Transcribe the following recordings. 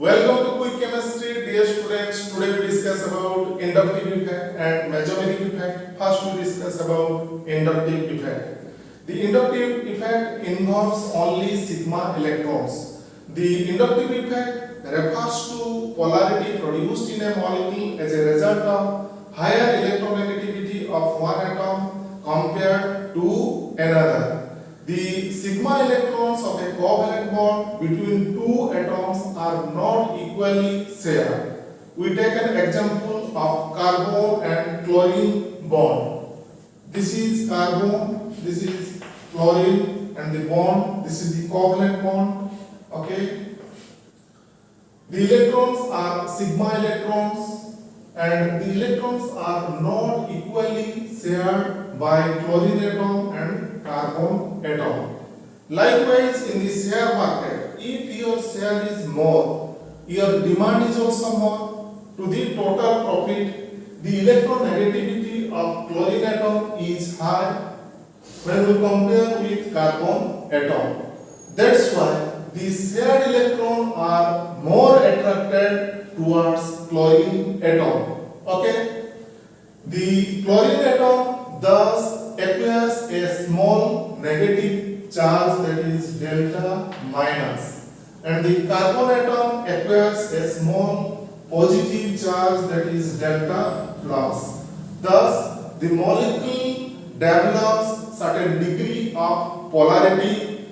Welcome to Quick Chemistry, dear students. Today we discuss about inductive effect and mesomeric effect. First we discuss about inductive effect. The inductive effect involves only sigma electrons. The inductive effect refers to polarity produced in a molecule as a result of higher electronegativity of one atom compared to another. The sigma electrons of a covalent bond between two atoms are not equally shared. We take an example of carbon and chlorine bond. This is carbon, this is chlorine, and the bond, this is the covalent bond. Okay. The electrons are sigma electrons, and the electrons are not equally shared by chlorine atom and carbon atom. Likewise, in the share market, if your share is more, your demand is also more. To the total profit, the electronegativity of chlorine atom is high when we compare with carbon atom. That's why the shared electrons are more attracted towards chlorine atom. Okay? The chlorine atom thus acquires a small negative charge, that is delta minus, and the carbon atom acquires a small positive charge, that is delta plus. Thus the molecule develops certain degree of polarity.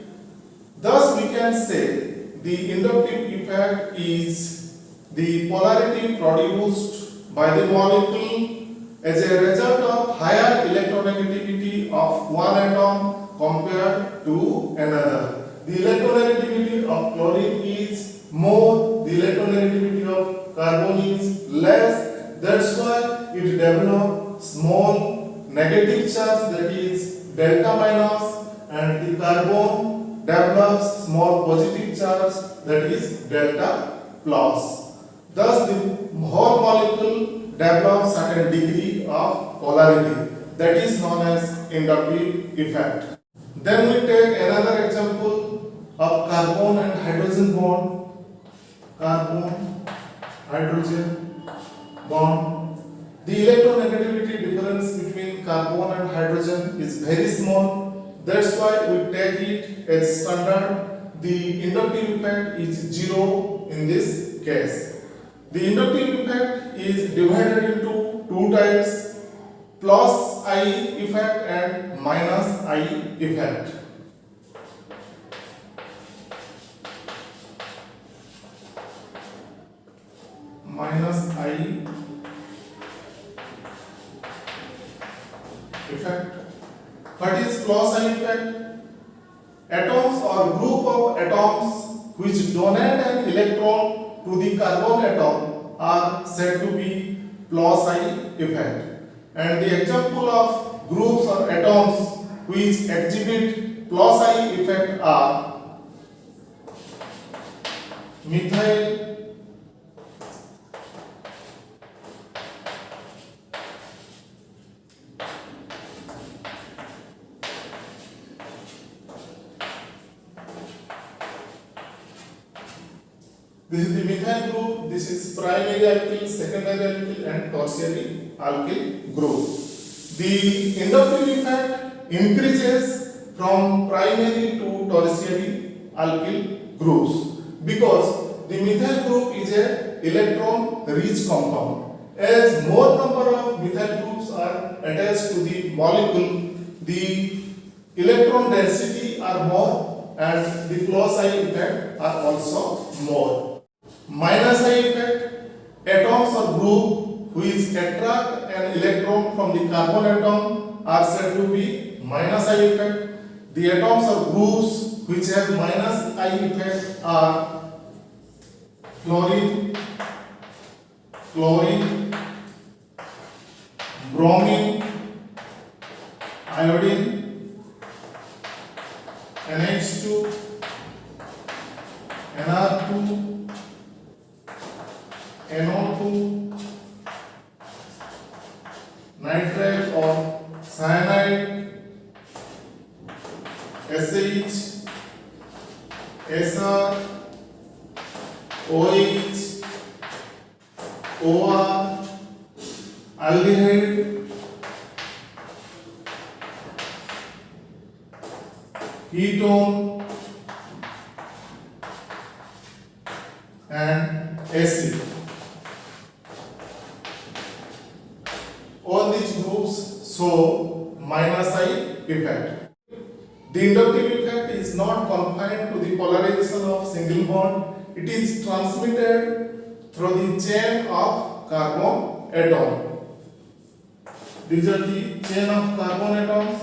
Thus we can say the inductive effect is the polarity produced by the molecule as a result of higher electronegativity of one atom compared to another. The electronegativity of chlorine is more, the electronegativity of carbon is less. That's why it develops small negative charge, that is delta minus, and the carbon develops small positive charge, that is delta plus. Thus the whole molecule develops certain degree of polarity, that is known as inductive effect. Then we take another example of carbon and hydrogen bond. Carbon, hydrogen bond. The electronegativity difference between carbon and hydrogen is very small. That's why we take it as standard. The inductive effect is 0 in this case. The inductive effect is divided into two types: plus I effect and minus I effect. Minus I effect. What is plus I effect? Atoms or group of atoms which donate an electron to the carbon atom are said to be plus I effect. And the example of groups or atoms which exhibit plus I effect are methyl, this is the methyl group, this is primary alkyl, secondary alkyl, and tertiary alkyl group. The inductive effect increases from primary to tertiary alkyl groups because the methyl group is a electron rich compound. As more number of methyl groups are attached to the molecule, the electron density are more and the plus I effect are also more. Minus I effect, atoms or group which attract an electron from the carbon atom are said to be minus I effect. The atoms or groups which have minus I effect are fluorine, chlorine, bromine, iodine, NH2, NR2, NO2, nitrate or cyanide, SH, SR, OH, OR, aldehyde, ketone, and acid. All these groups show minus I effect. The inductive effect is not confined to the polarization of single bond. It is transmitted through the chain of carbon atom. These are the chain of carbon atoms.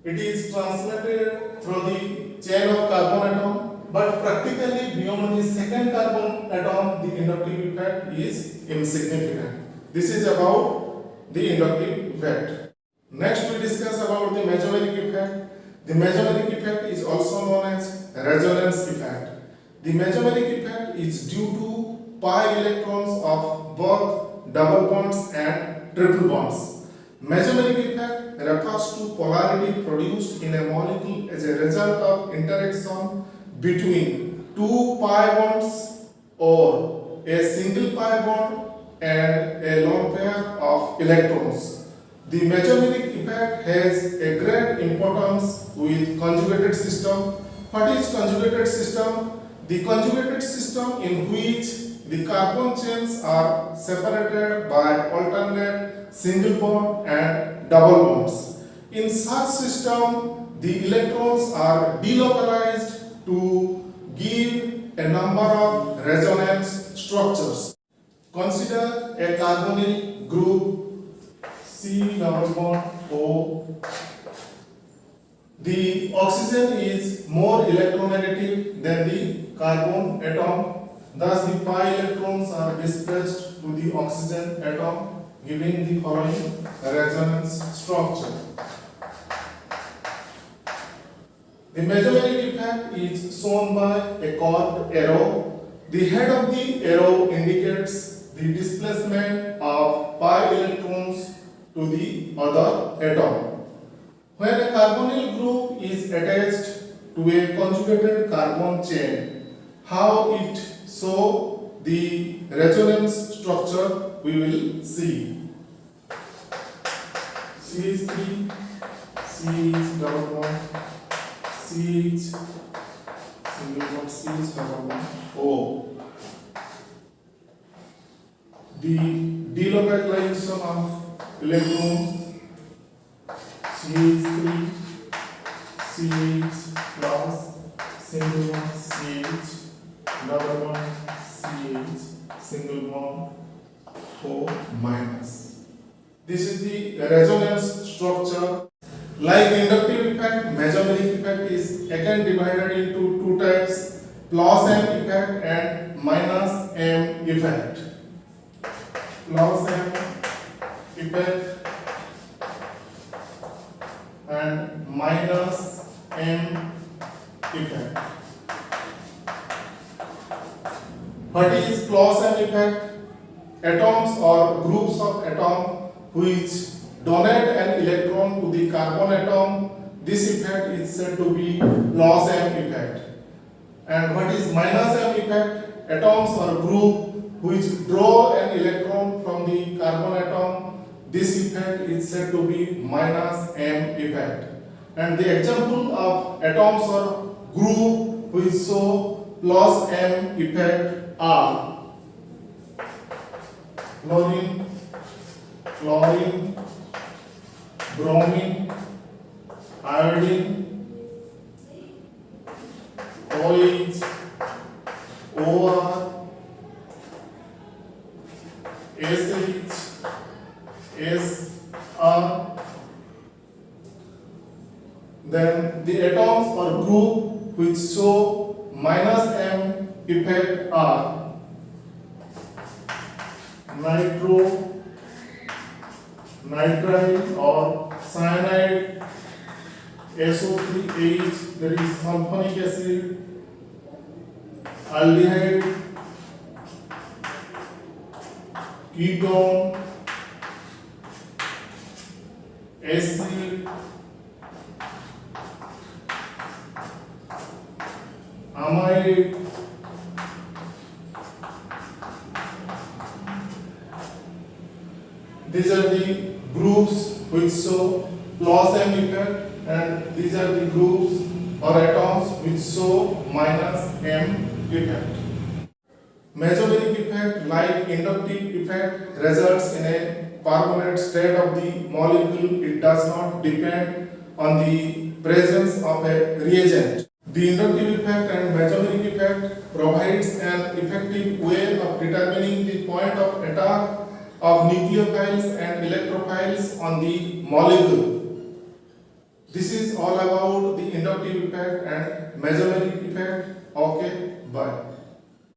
It is transmitted through the chain of carbon atom, but practically beyond the second carbon atom, the inductive effect is insignificant. This is about the inductive effect. Next, we discuss about the mesomeric effect. The mesomeric effect is also known as resonance effect. The mesomeric effect is due to pi electrons of both double bonds and triple bonds. Mesomeric effect refers to polarity produced in a molecule as a result of interaction between two pi bonds or a single pi bond and a lone pair of electrons. The mesomeric effect has a great importance with conjugated system. What is conjugated system? The conjugated system in which the carbon chains are separated by alternate single bond and double bonds. In such system, the electrons are delocalized to give a number of resonance structures. Consider a carbonyl group C double bond O. The oxygen is more electronegative than the carbon atom. Thus, the pi electrons are displaced to the oxygen atom, giving the following resonance structure. The mesomeric effect is shown by a curved arrow. The head of the arrow indicates the displacement of pi electrons to the other atom. When a carbonyl group is attached to a conjugated carbon chain, how it shows the resonance structure we will see. CH3, CH double bond, CH single bond, CH double bond, O. The delocalization of electrons CH3, CH plus single bond, CH double bond, CH single bond, O minus. This is the resonance structure. Like inductive effect, mesomeric effect is again divided into two types: plus M effect and minus M effect. Plus M effect and minus M effect. What is plus M effect? Atoms or groups of atoms which donate an electron to the carbon atom, this effect is said to be plus M effect. And what is minus M effect? Atoms or group which draw an electron from the carbon atom, this effect is said to be minus M effect. And the example of atoms or group which show plus M effect are chlorine, chlorine, bromine, iodine, OH, OR, SH, SR. Then the atoms or group which show minus M effect are nitro, nitride or cyanide, SO3H, there is sulfonic acid, aldehyde, ketone, acid, amide, these are the groups which show plus M effect, and these are the groups or atoms which show minus M effect. Mesomeric effect, like inductive effect, results in a carbonate state of the molecule. It does not depend on the presence of a reagent. The inductive effect and mesomeric effect provides an effective way of determining the point of attack of nucleophiles and electrophiles on the molecule. This is all about the inductive effect and mesomeric effect. Okay, bye.